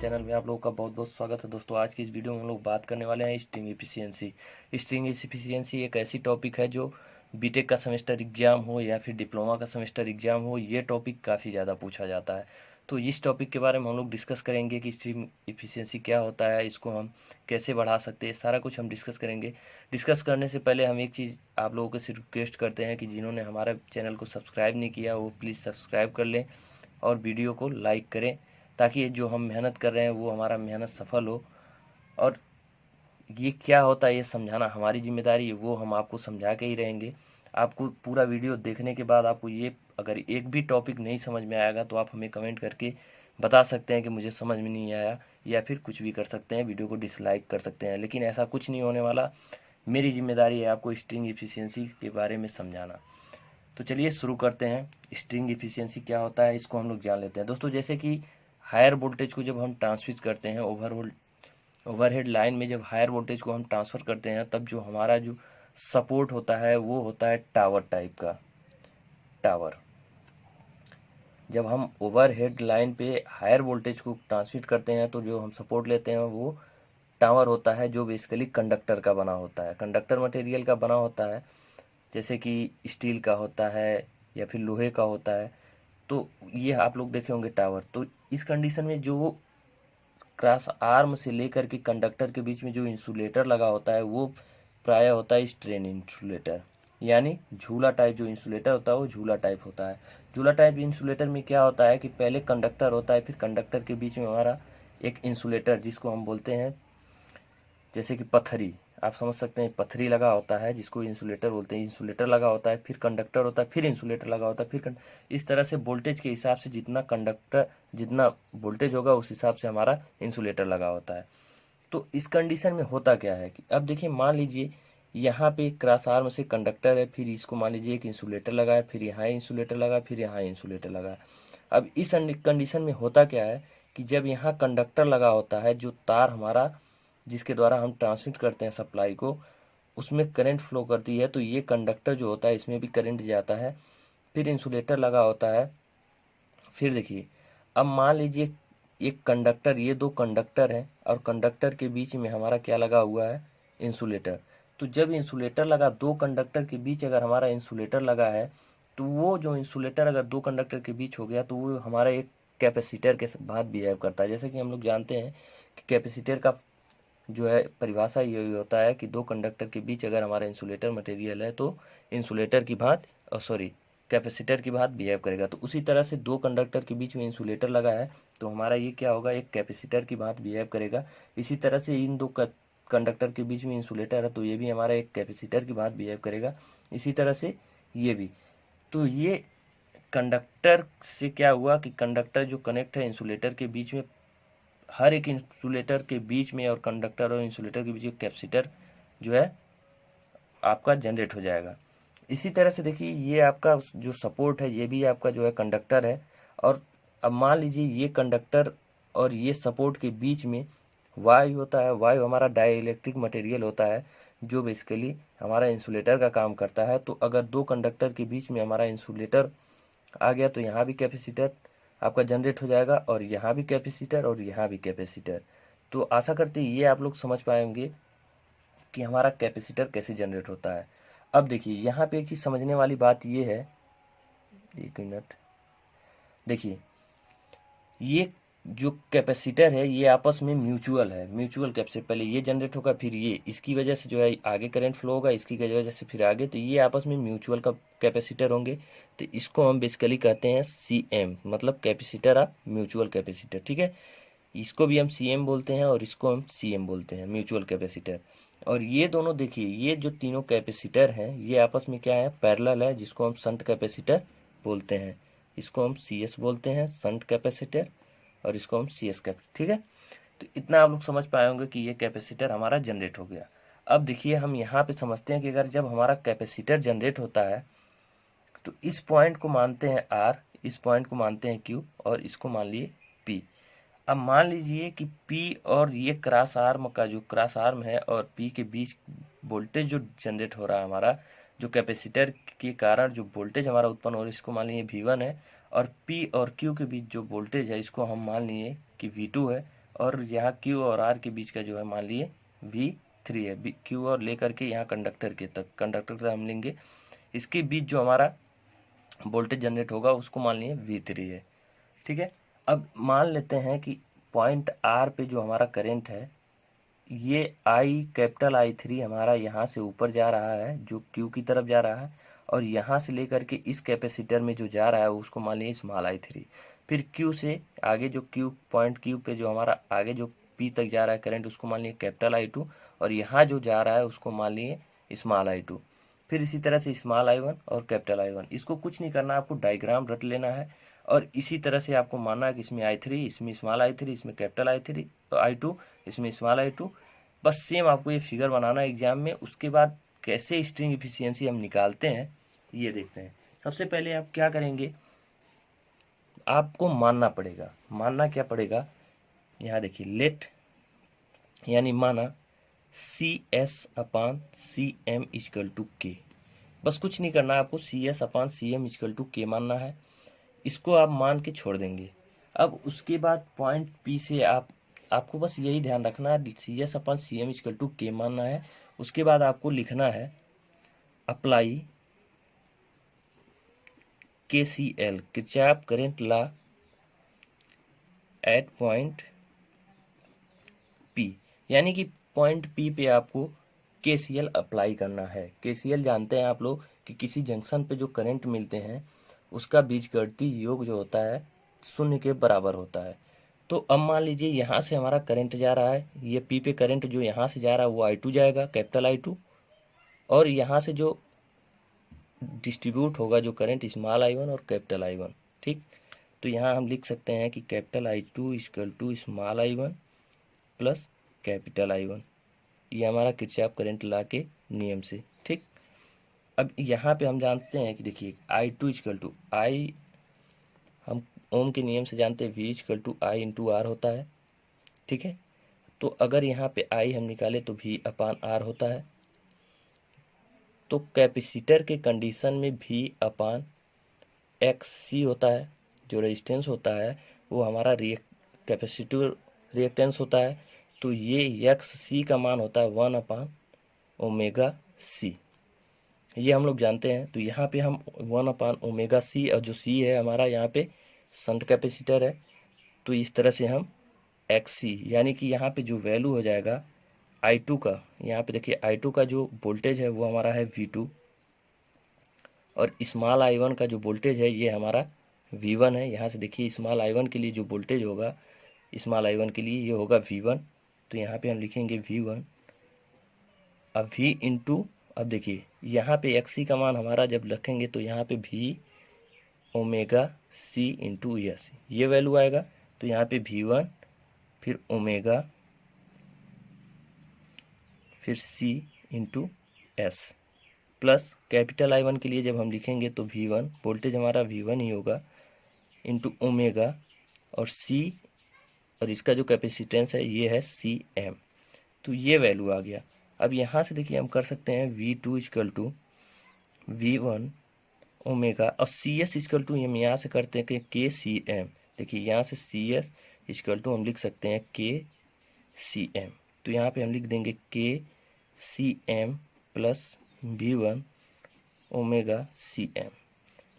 Channel में आप लोगों का बहुत बहुत स्वागत है। दोस्तों आज की इस वीडियो में हम लोग बात करने वाले हैं स्ट्रिंग एफिशिएंसी। स्ट्रिंग एफिशिएंसी एक ऐसी टॉपिक है जो बीटेक का सेमेस्टर एग्जाम हो या फिर डिप्लोमा का सेमेस्टर एग्जाम हो, ये टॉपिक काफ़ी ज़्यादा पूछा जाता है। तो इस टॉपिक के बारे में हम लोग डिस्कस करेंगे कि स्ट्रिंग एफिशिएंसी क्या होता है, इसको हम कैसे बढ़ा सकते हैं, सारा कुछ हम डिस्कस करेंगे। डिस्कस करने से पहले हम एक चीज़ आप लोगों से रिक्वेस्ट करते हैं कि जिन्होंने हमारे चैनल को सब्सक्राइब नहीं किया वो प्लीज़ सब्सक्राइब कर लें और वीडियो को लाइक करें, ताकि जो हम मेहनत कर रहे हैं वो हमारा मेहनत सफल हो। और ये क्या होता है ये समझाना हमारी जिम्मेदारी है, वो हम आपको समझा के ही रहेंगे। आपको पूरा वीडियो देखने के बाद आपको ये अगर एक भी टॉपिक नहीं समझ में आएगा तो आप हमें कमेंट करके बता सकते हैं कि मुझे समझ में नहीं आया, या फिर कुछ भी कर सकते हैं, वीडियो को डिसलाइक कर सकते हैं, लेकिन ऐसा कुछ नहीं होने वाला। मेरी जिम्मेदारी है आपको स्ट्रिंग एफिशिएंसी के बारे में समझाना। तो चलिए शुरू करते हैं। स्ट्रिंग एफिशिएंसी क्या होता है इसको हम लोग जान लेते हैं। दोस्तों जैसे कि हायर वोल्टेज को जब हम ट्रांसमिट करते हैं ओवरहेड लाइन में, जब हायर वोल्टेज को हम ट्रांसफ़र करते हैं तब जो हमारा जो सपोर्ट होता है वो होता है टावर टाइप का। टावर, जब हम ओवरहेड लाइन पे हायर वोल्टेज को ट्रांसमिट करते हैं तो जो हम सपोर्ट लेते हैं वो टावर होता है, जो बेसिकली कंडक्टर का बना होता है, कंडक्टर मटेरियल का बना होता है, जैसे कि स्टील का होता है या फिर लोहे का होता है। तो ये आप लोग देखे होंगे टावर। तो इस कंडीशन में जो क्रॉस आर्म से लेकर के कंडक्टर के बीच में जो इंसुलेटर लगा होता है वो प्राय होता है स्ट्रेन इंसुलेटर, यानी झूला टाइप जो इंसुलेटर होता है वो झूला टाइप होता है। झूला टाइप इंसुलेटर में क्या होता है कि पहले कंडक्टर होता है, फिर कंडक्टर के बीच में हमारा एक इंसुलेटर जिसको हम बोलते हैं जैसे कि पत्थरी, आप समझ सकते हैं, पत्थरी लगा होता है जिसको इंसुलेटर बोलते हैं। इंसुलेटर लगा होता है, फिर कंडक्टर होता है, फिर इंसुलेटर लगा होता है, इस तरह से वोल्टेज के हिसाब से जितना वोल्टेज होगा उस हिसाब से हमारा इंसुलेटर लगा होता है। तो इस कंडीशन में होता क्या है कि अब देखिए, मान लीजिए यहाँ पे क्रॉस आर्म से कंडक्टर है, फिर इसको मान लीजिए एक इंसुलेटर लगा है, फिर यहाँ इंसुलेटर लगा है, फिर यहाँ इंसुलेटर लगा है। अब इस कंडीशन में होता क्या है कि जब यहाँ कंडक्टर लगा होता है, जो तार हमारा जिसके द्वारा हम ट्रांसमिट करते हैं सप्लाई को, उसमें करंट फ्लो करती है, तो ये कंडक्टर जो होता है इसमें भी करंट जाता है। फिर इंसुलेटर लगा होता है। फिर देखिए, अब मान लीजिए एक कंडक्टर, ये दो कंडक्टर हैं और कंडक्टर के बीच में हमारा क्या लगा हुआ है, इंसुलेटर। तो जब इंसुलेटर लगा, दो कंडक्टर के बीच अगर हमारा इंसुलेटर लगा है, तो वो जो इंसुलेटर अगर दो कंडक्टर के बीच हो गया तो वो हमारा एक कैपेसिटर के भांति बिहेव करता है। जैसे कि हम लोग जानते हैं कि कैपेसिटर का जो है परिभाषा यही होता है कि दो कंडक्टर के बीच अगर हमारा इंसुलेटर मटेरियल है तो इंसुलेटर की भांति सॉरी कैपेसिटर की भांति बिहेव करेगा। तो उसी तरह से दो कंडक्टर के बीच में इंसुलेटर लगा है तो हमारा ये क्या होगा, एक कैपेसिटर की भांति बिहेव करेगा। इसी तरह से इन दो कंडक्टर के बीच में इंसुलेटर है तो ये भी हमारा एक कैपेसिटर की भांति बिहेव करेगा। इसी तरह से ये भी। तो ये कंडक्टर से क्या हुआ कि कंडक्टर जो कनेक्ट है इंसुलेटर के बीच में, हर एक इंसुलेटर के बीच में और कंडक्टर और इंसुलेटर के बीच में कैपेसिटर जो है आपका जनरेट हो जाएगा। इसी तरह से देखिए, ये आपका जो सपोर्ट है ये भी आपका जो है कंडक्टर है। और अब मान लीजिए ये कंडक्टर और ये सपोर्ट के बीच में वायु होता है। वायु हमारा डाइइलेक्ट्रिक मटेरियल होता है जो बेसिकली हमारा इंसुलेटर का काम करता है। तो अगर दो कंडक्टर के बीच में हमारा इंसुलेटर आ गया तो यहाँ भी कैपेसिटर आपका जनरेट हो जाएगा, और यहाँ भी कैपेसिटर और यहाँ भी कैपेसिटर। तो आशा करते हैं ये आप लोग समझ पाएंगे कि हमारा कैपेसिटर कैसे जनरेट होता है। अब देखिए यहाँ पे एक चीज़ समझने वाली बात ये है, एक मिनट देखिए, ये जो कैपेसिटर है ये आपस में म्यूचुअल है। म्यूचुअल कैपेसिटर पहले ये जनरेट होगा, फिर ये, इसकी वजह से जो है आगे करंट फ्लो होगा, इसकी वजह से फिर आगे, तो ये आपस में म्यूचुअल का कैपेसिटर होंगे। तो इसको हम बेसिकली कहते हैं CM, मतलब कैपेसिटर ऑफ म्यूचुअल कैपेसिटर। ठीक है, इसको भी हम CM बोलते हैं और इसको हम CM बोलते हैं, म्यूचुअल कैपेसिटर। और ये दोनों देखिए, ये जो तीनों कैपेसिटर हैं ये आपस में क्या है, पैरेलल है, जिसको हम शंट कैपेसिटर बोलते हैं। इसको हम CS बोलते हैं, शंट कैपेसिटर, और इसको हम CS कैपेसिटर। ठीक है, तो इतना आप लोग समझ पाए होंगे कि ये कैपेसिटर हमारा जनरेट हो गया। अब देखिए हम यहाँ पे समझते हैं कि अगर जब हमारा कैपेसिटर जनरेट होता है तो इस पॉइंट को मानते हैं R, इस पॉइंट को मानते हैं Q, और इसको मान लिए P। अब मान लीजिए कि P और ये क्रॉस आर्म का जो क्रॉस आर्म है और P के बीच वोल्टेज जो जनरेट हो रहा है हमारा, जो कैपेसिटर के कारण जो वोल्टेज हमारा उत्पन्न हो रहा है, इसको मान लीजिए V1 है, और P और Q के बीच जो वोल्टेज है इसको हम मान लिए कि V2 है, और यहाँ क्यू और आर के बीच का जो है मान लिए V3 है। क्यू और लेकर के यहाँ कंडक्टर तक हम लेंगे, इसके बीच जो हमारा वोल्टेज जनरेट होगा उसको मान लिए V3 है। ठीक है, अब मान लेते हैं कि पॉइंट आर पे जो हमारा करंट है ये कैपिटल I3 हमारा यहाँ से ऊपर जा रहा है, जो क्यू की तरफ जा रहा है, और यहाँ से लेकर के इस कैपेसिटर में जो जा रहा है उसको मान लिए स्मॉल I3। फिर क्यू से आगे जो पॉइंट क्यू पे जो हमारा आगे जो पी तक जा रहा है करंट उसको मान लिए कैपिटल I2, और यहाँ जो जा रहा है उसको मान लिए स्मॉल I2। फिर इसी तरह से स्मॉल I1 और कैपिटल I1। इसको कुछ नहीं करना, आपको डायग्राम रट लेना है और इसी तरह से आपको मानना है कि इसमें I3, इसमें स्मॉल I3, इसमें कैपिटल I3 I2, इसमें स्मॉल I2। बस सेम आपको ये फिगर बनाना है एग्जाम में। उसके बाद कैसे स्ट्रिंग एफिशिएंसी हम निकालते हैं ये देखते हैं। सबसे पहले आप क्या करेंगे, आपको मानना पड़ेगा। मानना क्या पड़ेगा, यहाँ देखिए लेट यानी माना CS/CM = K। बस कुछ नहीं करना, आपको CS/CM = K मानना है। इसको आप मान के छोड़ देंगे। अब उसके बाद पॉइंट P से आपको बस यही ध्यान रखना है, CS/CM = K मानना है। उसके बाद आपको लिखना है apply KCL, Kirchhoff current law at point P, यानी कि पॉइंट P पे आपको KCL अप्लाई करना है। KCL जानते हैं आप लोग कि किसी जंक्शन पे जो करंट मिलते हैं उसका बीजगणितीय योग जो होता है 0 के बराबर होता है। तो अब मान लीजिए यहाँ से हमारा करंट जा रहा है, ये P पे करंट जो यहाँ से जा रहा है वो I2 जाएगा, कैपिटल I2, और यहाँ से जो डिस्ट्रीब्यूट होगा जो करंट स्मॉल I1 और कैपिटल I1। ठीक, तो यहाँ हम लिख सकते हैं कि capital I2 = small I1 plus capital I1। ये हमारा किरचॉफ करंट लॉ के नियम से। ठीक, अब यहाँ पे हम जानते हैं कि देखिए I2 = I, हम ओम के नियम से जानते हैं V = I × R होता है। ठीक है, तो अगर यहाँ पे I हम निकाले तो V/R होता है। तो कैपेसिटर के कंडीशन में V/XC होता है, जो रेजिस्टेंस होता है वो हमारा कैपेसिटिव रिएक्टेंस होता है। तो ये XC का मान होता है 1/ωc, ये हम लोग जानते हैं। तो यहाँ पे हम 1/ωc, और जो C है हमारा यहाँ पे शंट कैपेसिटर है, तो इस तरह से हम XC यानी कि यहाँ पे जो वैल्यू हो जाएगा I2 का, यहाँ पे देखिए I2 का जो वोल्टेज है वो हमारा है V2, और स्मॉल I1 का जो वोल्टेज है ये हमारा V1 है। यहाँ से देखिए स्मॉल I1 के लिए जो वोल्टेज होगा स्मॉल I1 के लिए ये होगा V1, तो यहाँ पे हम लिखेंगे V1। अब V इंटू, अब देखिए यहाँ पे XC का मान हमारा जब रखेंगे तो यहाँ पे V/ωc × S ये वैल्यू आएगा। तो यहाँ पे V1 फिर ओमेगा फिर C × S plus capital I1 के लिए जब हम लिखेंगे तो V1 वोल्टेज हमारा V1 ही होगा इंटू ओमेगा और C, और इसका जो कैपेसिटेंस है ये है CM। तो ये वैल्यू आ गया। अब यहाँ से देखिए हम कर सकते हैं V2 = V1 ओमेगा, और CS = हम यहाँ से करते हैं कि KCM। देखिए यहाँ से CS = हम लिख सकते हैं KCM। तो यहाँ पे हम लिख देंगे KCM plus V1 omega CM।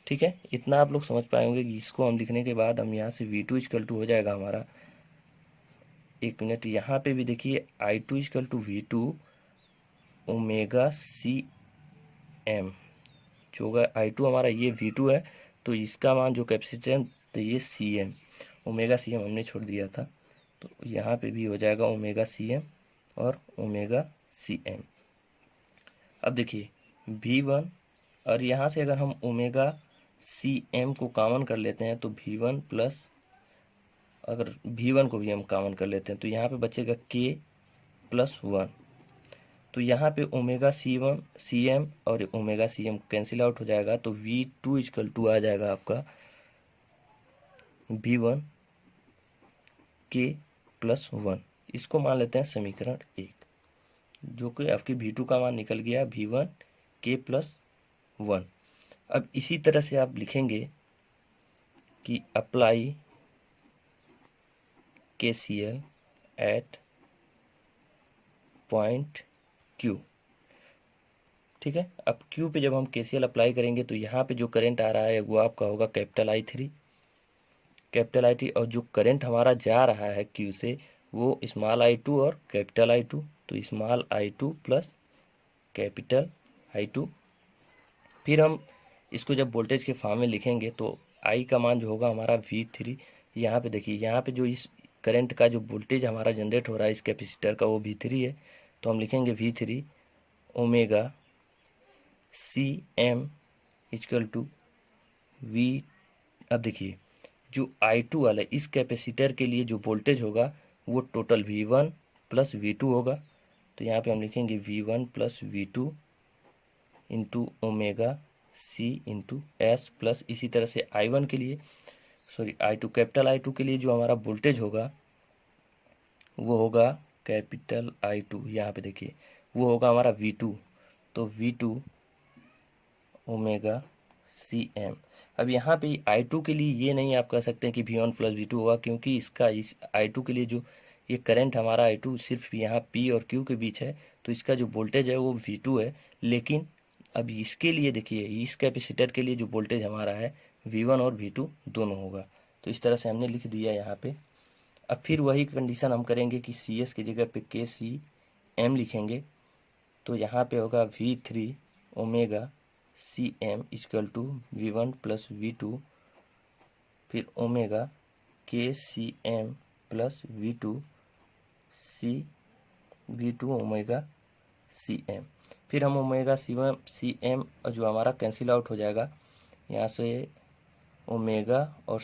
ठीक है, इतना आप लोग समझ पाएंगे कि इसको हम लिखने के बाद हम यहाँ से V2 = हो जाएगा हमारा, एक मिनट, यहाँ पे भी देखिए I2 = V2 ओमेगा CM, जो होगा I2 हमारा ये V2 है, तो इसका मान जो कैपेसिटेंस तो ये CM, ओमेगा CM हमने छोड़ दिया था, तो यहाँ पे भी हो जाएगा ओमेगा CM और ओमेगा CM। अब देखिए V1, और यहाँ से अगर हम ओमेगा CM को कॉमन कर लेते हैं तो V1 प्लस, अगर V1 को भी हम कॉमन कर लेते हैं तो यहाँ पे बचेगा K+1। तो यहाँ पे ओमेगा CM और ओमेगा CM कैंसिल आउट हो जाएगा, तो V2 = आ जाएगा आपका V1 K+1। इसको मान लेते हैं समीकरण 1, जो कि आपकी V2 का मान निकल गया V1 K+1। अब इसी तरह से आप लिखेंगे कि apply KCL at point Q। ठीक है, अब Q पे जब हम KCL अप्लाई करेंगे तो यहाँ पे जो करंट आ रहा है वो आपका होगा कैपिटल I3, कैपिटल I3, और जो करंट हमारा जा रहा है Q से वो स्मॉल I2 और कैपिटल I2, तो small I2 plus capital I2। फिर हम इसको जब वोल्टेज के फॉर्म में लिखेंगे तो I का मान जो होगा हमारा V3। यहाँ पे देखिए, यहाँ पे जो इस करंट का जो वोल्टेज हमारा जनरेट हो रहा है इस कैपेसिटर का वो V3 है, तो हम लिखेंगे V3 omega CM equal to V। अब देखिए, जो I2 वाला इस कैपेसिटर के लिए जो वोल्टेज होगा वो टोटल V1 प्लस V2 होगा, तो यहाँ पे हम लिखेंगे V1 plus V2 into omega C into S plus इसी तरह से I1 के लिए, I2 कैपिटल I2 के लिए जो हमारा वोल्टेज होगा वो होगा कैपिटल I2, यहाँ पे देखिए वो होगा हमारा V2, तो V2 ओमेगा CM। अब यहाँ पे I2 के लिए ये नहीं आप कह सकते हैं कि V1 प्लस V2 होगा, क्योंकि इसका इस I2 के लिए जो ये करंट हमारा I2 सिर्फ यहाँ P और Q के बीच है, तो इसका जो वोल्टेज है वो V2 है। लेकिन अब इसके लिए देखिए, इस कैपेसिटर के लिए जो वोल्टेज हमारा है V1 और V2 दोनों होगा, तो इस तरह से हमने लिख दिया यहाँ पे। अब फिर वही कंडीशन हम करेंगे कि CS की जगह पे KCM लिखेंगे, तो यहाँ पे होगा V3 omega CM equal to V1 plus V2, फिर omega KCM plus V2 omega CM। फिर हम ओमेगा CM जो हमारा कैंसिल आउट हो जाएगा, यहाँ से ओमेगा और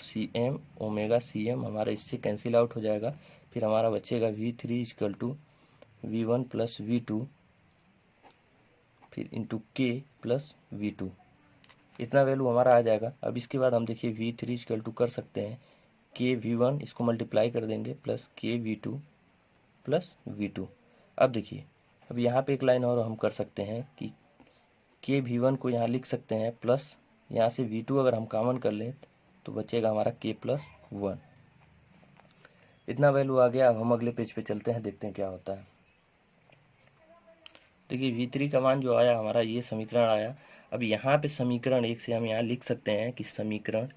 ओमेगा CM हमारा इससे कैंसिल आउट हो जाएगा। फिर हमारा बचेगा V3 equal to V1 plus V2 फिर इंटू K प्लस V2, इतना वैल्यू हमारा आ जाएगा। अब इसके बाद हम देखिए V3 इक्वल टू कर सकते हैं KV1, इसको मल्टीप्लाई कर देंगे प्लस KV2 प्लस V2। अब देखिए, अब यहाँ पे एक लाइन और हम कर सकते हैं कि KV1 को यहाँ लिख सकते हैं प्लस यहाँ से V2 अगर हम कॉमन कर लें तो बचेगा हमारा K प्लस 1। इतना वैल्यू आ गया। अब हम अगले पेज पे चलते हैं, देखते हैं क्या होता है। देखिए V3 का मान जो आया हमारा ये समीकरण आया। अब यहाँ पे समीकरण 1 से हम यहाँ लिख सकते हैं कि समीकरण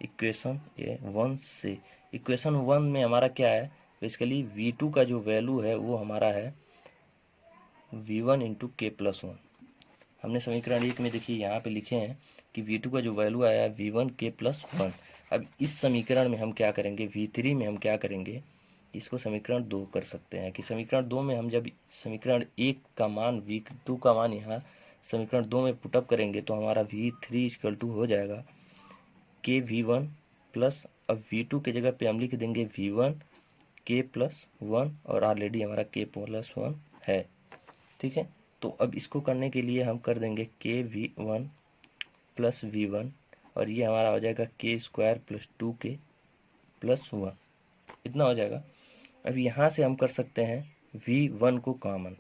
इक्वेशन 1 से, इक्वेशन 1 में हमारा क्या है, बेसिकली V2 का जो वैल्यू है वो हमारा है V1 इंटू K प्लस 1। हमने समीकरण 1 में देखिए यहाँ पे लिखे हैं कि V2 का जो वैल्यू आया है V1 K प्लस 1। अब इस समीकरण में हम क्या करेंगे, V3 में हम क्या करेंगे, इसको समीकरण 2 कर सकते हैं कि समीकरण 2 में हम जब समीकरण 1 का मान V2 का मान यहाँ समीकरण 2 में पुटअप करेंगे तो हमारा V3 इक्वल टू हो जाएगा KV1 प्लस, अब V2 के जगह पे हम लिख देंगे V1 K प्लस 1 और ऑलरेडी हमारा K प्लस 1 है। ठीक है, तो अब इसको करने के लिए हम कर देंगे KV1 प्लस V1 और ये हमारा हो जाएगा K square plus 2K plus 1, इतना हो जाएगा। अब यहाँ से हम कर सकते हैं V1 को कॉमन,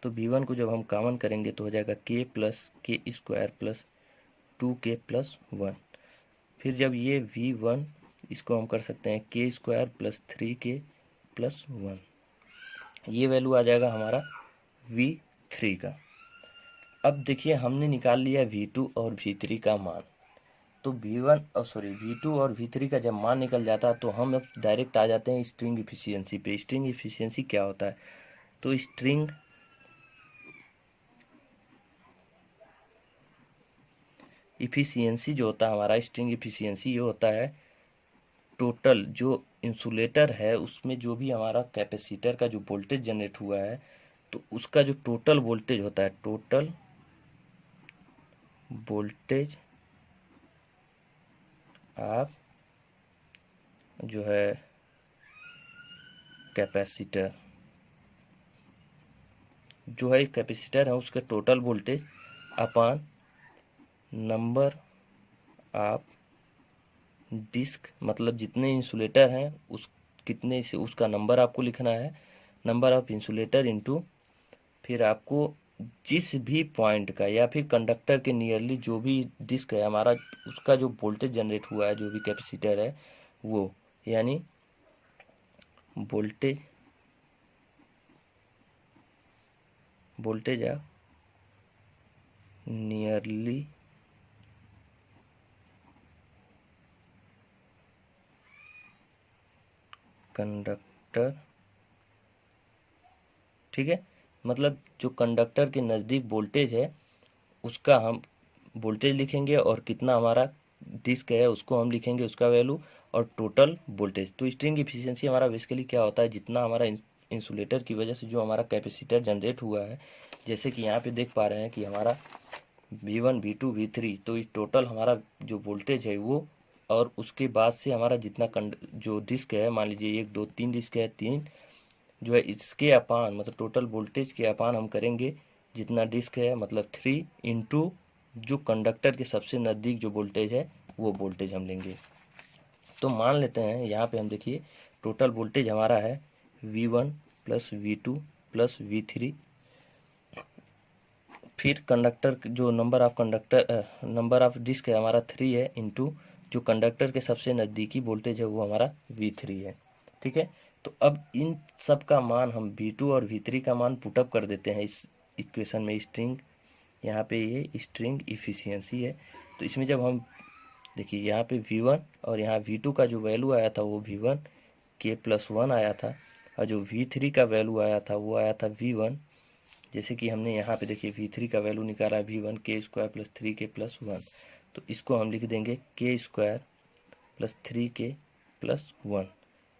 तो V1 को जब हम कॉमन करेंगे तो हो जाएगा K plus K square plus 2K plus 1। फिर जब ये V1 इसको हम कर सकते हैं K square plus 3K plus 1, ये वैल्यू आ जाएगा हमारा V3 का। अब देखिए हमने निकाल लिया V2 और V3 का मान, तो V2 और V3 का जब मान निकल जाता है तो हम अब डायरेक्ट आ जाते हैं स्ट्रिंग इफिशियंसी पे। स्ट्रिंग इफिशियंसी क्या होता है, तो स्ट्रिंग इफिशियंसी जो होता है हमारा, स्ट्रिंग इफिशियंसी ये होता है टोटल जो इंसुलेटर है उसमें जो भी हमारा कैपेसिटर का जो वोल्टेज जनरेट हुआ है तो उसका जो टोटल वोल्टेज होता है, टोटल वोल्टेज आप जो है कैपेसिटर जो है कैपेसिटर है उसका total voltage upon number of disc, मतलब जितने इंसुलेटर हैं उस कितने से उसका नंबर आपको लिखना है, नंबर ऑफ इंसुलेटर इनटू फिर आपको जिस भी पॉइंट का या फिर कंडक्टर के नियरली जो भी डिस्क है हमारा उसका जो वोल्टेज जनरेट हुआ है जो भी कैपेसिटर है वो, यानी वोल्टेज are nearly कंडक्टर, ठीक है, मतलब जो कंडक्टर के नज़दीक वोल्टेज है उसका हम वोल्टेज लिखेंगे और कितना हमारा डिस्क है उसको हम लिखेंगे उसका वैल्यू और टोटल वोल्टेज। तो स्ट्रिंग इफिशियंसी हमारा बेसिकली क्या होता है, जितना हमारा इंसुलेटर की वजह से जो हमारा कैपेसिटर जनरेट हुआ है, जैसे कि यहाँ पे देख पा रहे हैं कि हमारा V1 V2 V3, तो इस टोटल हमारा जो वोल्टेज है वो, और उसके बाद से हमारा जितना जो डिस्क है, मान लीजिए 1 2 3 डिस्क है, 3 जो है इसके अपान, मतलब टोटल वोल्टेज के अपान हम करेंगे जितना डिस्क है, मतलब 3 इंटू जो कंडक्टर के सबसे नज़दीक जो वोल्टेज है वो वोल्टेज हम लेंगे। तो मान लेते हैं यहाँ पे हम देखिए टोटल वोल्टेज हमारा है V1 plus V2 plus V3, फिर कंडक्टर जो नंबर ऑफ डिस्क है हमारा 3 है, इंटू जो कंडक्टर के सबसे नज़दीकी वोल्टेज है वो हमारा V3 है, ठीक है। तो अब इन सब का मान हम V2 और V3 का मान पुटअप कर देते हैं इस इक्वेशन में। स्ट्रिंग यहाँ पे ये स्ट्रिंग इफिशियंसी है, तो इसमें जब हम देखिए यहाँ पे V1 और यहाँ V2 का जो वैल्यू आया था वो V1 के प्लस 1 आया था, और जो V3 का वैल्यू आया था वो आया था V1, जैसे कि हमने यहाँ पे देखिए V3 का वैल्यू निकाला V1 के स्क्वायर प्लस 3 के प्लस 1, तो इसको हम लिख देंगे के स्क्वायर प्लस 3 के प्लस 1,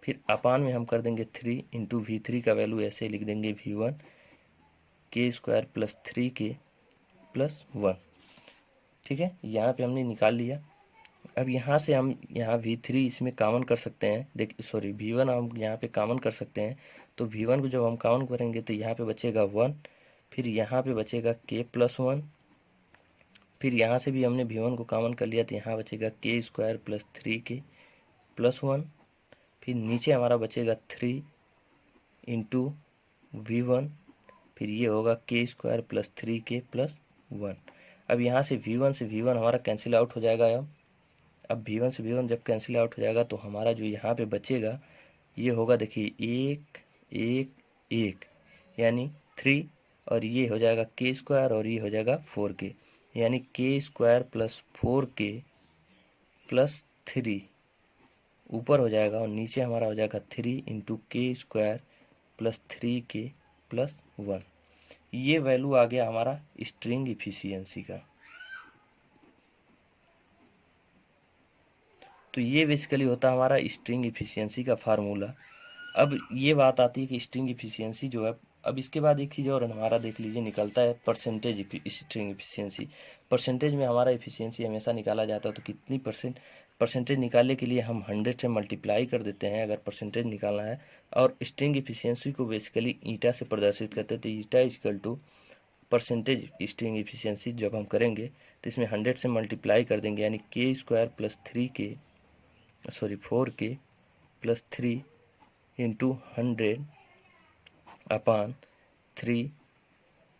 फिर अपान में हम कर देंगे 3 इंटू V3 का वैल्यू ऐसे लिख देंगे V1 के स्क्वायर प्लस 3 के प्लस 1, ठीक है। यहाँ पे हमने निकाल लिया। अब यहाँ से हम यहाँ V3 इसमें कॉमन कर सकते हैं, V1 हम यहाँ पे कॉमन कर सकते हैं, तो V1 को जब हम कॉमन करेंगे तो यहाँ पे बचेगा 1, फिर यहाँ पे बचेगा के प्लस 1, फिर यहाँ से भी हमने V1 को कॉमन कर लिया तो यहाँ बचेगा के स्क्वायर प्लस 3 के प्लस 1, फिर नीचे हमारा बचेगा 3 इंटू V1, फिर ये होगा के स्क्वायर प्लस 3 के प्लस 1। अब यहाँ से V1 हमारा कैंसिल आउट हो जाएगा। अब V1 से V1 जब कैंसिल आउट हो जाएगा तो हमारा जो यहाँ पे बचेगा ये होगा, देखिए 1 1 1 यानी 3, और ये हो जाएगा के स्क्वायर और ये हो जाएगा 4k, यानी के स्क्वायर प्लस 4k प्लस 3 ऊपर हो जाएगा और नीचे हमारा हो जाएगा 3 इंटू के स्क्वायर प्लस 3k प्लस 1। ये वैल्यू आ गया हमारा स्ट्रिंग इफिशियंसी का। तो ये बेसिकली होता है हमारा स्ट्रिंग इफिशियंसी का फार्मूला। अब ये बात आती है कि स्ट्रिंग इफिशियंसी जो है, अब इसके बाद एक चीज़ और हमारा देख लीजिए निकलता है परसेंटेज स्ट्रिंग इफिशियंसी। परसेंटेज में हमारा इफिशियंसी हमेशा निकाला जाता है, तो कितनी परसेंटेज निकालने के लिए हम 100 से मल्टीप्लाई कर देते हैं अगर परसेंटेज निकालना है, और स्ट्रिंग इफिशियंसी को बेसिकली ईटा से प्रदर्शित करते हैं। तो eta equal to percentage string efficiency जब हम करेंगे तो इसमें 100 से मल्टीप्लाई कर देंगे, यानी के square plus 4k plus 3 into 100 अपान 3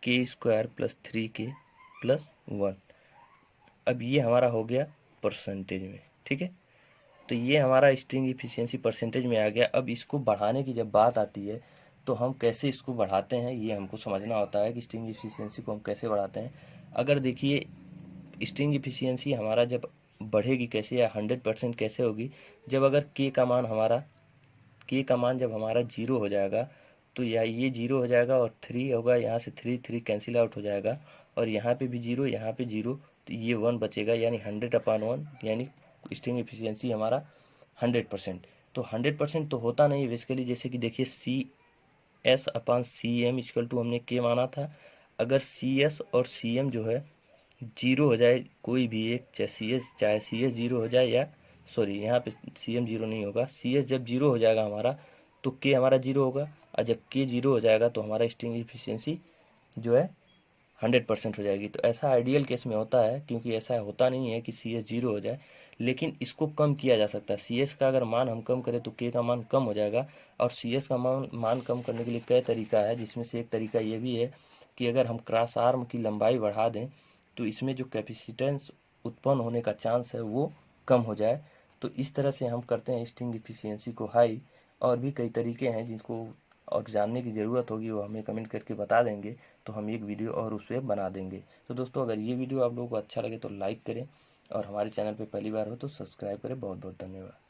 के स्क्वायर प्लस 3k प्लस 1। अब ये हमारा हो गया परसेंटेज में, ठीक है। तो ये हमारा स्ट्रिंग इफिशियंसी परसेंटेज में आ गया। अब इसको बढ़ाने की जब बात आती है तो हम कैसे इसको बढ़ाते हैं ये हमको समझना होता है कि स्ट्रिंग इफिशियंसी को हम कैसे बढ़ाते हैं। अगर देखिए स्ट्रिंग इफिशियंसी हमारा जब बढ़ेगी कैसे, या 100% कैसे होगी, जब अगर के का मान जब हमारा 0 हो जाएगा तो या ये 0 हो जाएगा और 3 होगा, यहाँ से 3 कैंसिल आउट हो जाएगा, और यहाँ पे भी 0 यहाँ पे 0, तो ये 1 बचेगा, यानी 100/1, यानी स्ट्रिंग इफिशियंसी हमारा 100%। तो 100% तो होता नहीं बेसिकली, जैसे कि देखिए CS/CM इक्वल टू हमने के माना था। अगर CS और CM जो है 0 हो जाए, कोई भी एक, चाहे CS 0 हो जाए, या यहाँ पे CM 0 नहीं होगा, CS जब 0 हो जाएगा हमारा तो के हमारा 0 होगा, और जब के 0 हो जाएगा तो हमारा स्ट्रिंग इफिशियंसी जो है 100% हो जाएगी। तो ऐसा आइडियल केस में होता है, क्योंकि ऐसा होता नहीं है कि CS 0 हो जाए, लेकिन इसको कम किया जा सकता है। CS का अगर मान हम कम करें तो के का मान कम हो जाएगा, और CS का मान कम करने के लिए कई तरीका है, जिसमें से एक तरीका ये भी है कि अगर हम क्रॉस आर्म की लंबाई बढ़ा दें तो इसमें जो कैपेसिटेंस उत्पन्न होने का चांस है वो कम हो जाए। तो इस तरह से हम करते हैं स्ट्रिंग इफिशियंसी को हाई, और भी कई तरीके हैं जिनको और जानने की ज़रूरत होगी, वो हमें कमेंट करके बता देंगे, तो हम एक वीडियो और उस पर बना देंगे। तो दोस्तों, अगर ये वीडियो आप लोगों को अच्छा लगे तो लाइक करें, और हमारे चैनल पर पहली बार हो तो सब्सक्राइब करें। बहुत बहुत धन्यवाद।